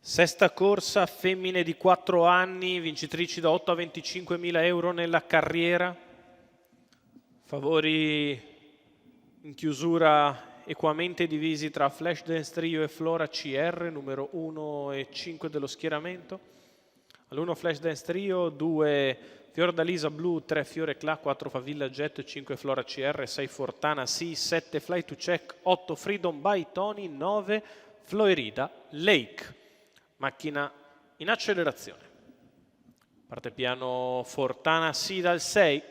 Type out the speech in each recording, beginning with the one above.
Sesta corsa, femmine di 4 anni, vincitrici da 8 a 25 mila euro nella carriera. Favori in chiusura equamente divisi tra Flashdance Trio e Flora CR, numero 1 e 5 dello schieramento. All'1 Flashdance Trio, 2 Fiordalisa Blu, 3 Fiore Cla, 4 Favilla Jet, 5 Flora CR, 6 Fortana Sì, 7 Fly to Check, 8 Freedom by Tony, 9 Florida Lake. Macchina in accelerazione. Parte piano Fortana Sì dal 6.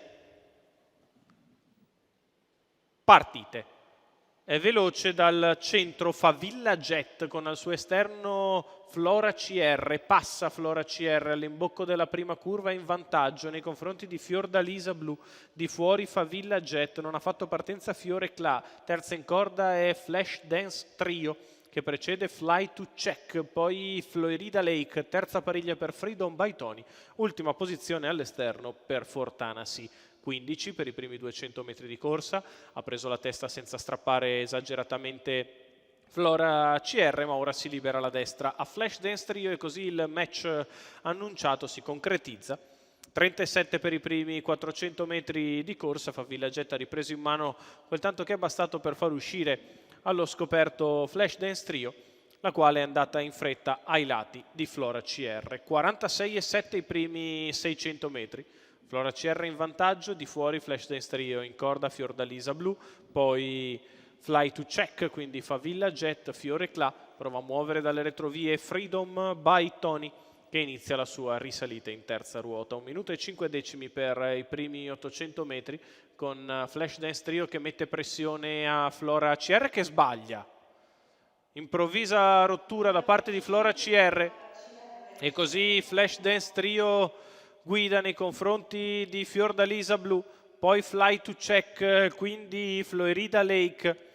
Partite. È veloce dal centro Favilla Jet con al suo esterno Flora CR, passa Flora CR all'imbocco della prima curva in vantaggio nei confronti di Fiordalisa Blu, di fuori Favilla Jet, non ha fatto partenza Fiore Cla, terza in corda è Flashdance Trio che precede Fly to Check, poi Florida Lake, terza pariglia per Freedom by Tony, ultima posizione all'esterno per Fortana Sì. 15 per i primi 200 metri di corsa, ha preso la testa senza strappare esageratamente Flora CR, ma ora si libera la destra a Flashdance Trio e così il match annunciato si concretizza. 37 per i primi 400 metri di corsa, Favilla Jet ha ripreso in mano quel tanto che è bastato per far uscire allo scoperto Flashdance Trio, la quale è andata in fretta ai lati di Flora CR. 46,7 i primi 600 metri. Flora CR in vantaggio, di fuori Flashdance Trio in corda Fiordalisa Blu, poi Fly to Check, quindi Favilla Jet, Fiore Cla, prova a muovere dalle retrovie Freedom by Tony che inizia la sua risalita in terza ruota. 1 minuto e 5 decimi per i primi 800 metri con Flashdance Trio che mette pressione a Flora CR che sbaglia. Improvvisa rottura da parte di Flora CR e così Flashdance Trio guida nei confronti di Fiordalisa Blu, poi Fly to Check, quindi Florida Lake.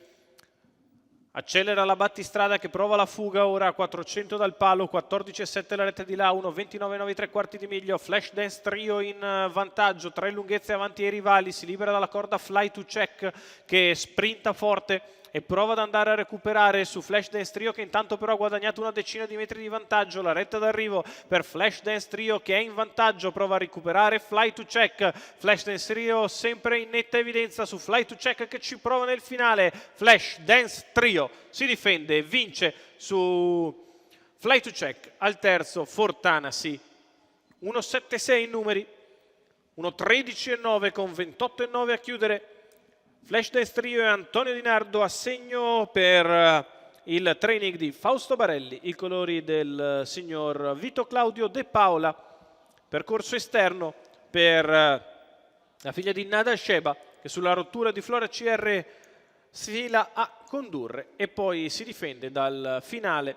Accelera la battistrada che prova la fuga ora a 400 dal palo, 14,7 la retta di là, 1,29,9 3 quarti di miglio, Flashdance Trio in vantaggio, 3 lunghezze avanti ai rivali, si libera dalla corda Fly to Check che sprinta forte e prova ad andare a recuperare su Flashdance Trio che intanto però ha guadagnato una decina di metri di vantaggio. La retta d'arrivo per Flashdance Trio che è in vantaggio, prova a recuperare Fly to Check. Flashdance Trio sempre in netta evidenza su Fly to Check che ci prova nel finale. Flashdance Trio si difende e vince su Fly to Check. Al terzo Fortana Sì, 1,76 in numeri, 1,13,9 con 28,9 a chiudere. Flashdance Trio e Antonio Di Nardo a segno per il training di Fausto Barelli, i colori del signor Vito Claudio De Paola, percorso esterno per la figlia di Nada Sheba che sulla rottura di Flora CR si fila a condurre e poi si difende dal finale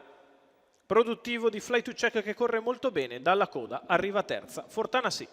produttivo di Fly to Check che corre molto bene, dalla coda arriva terza Fortana Sì.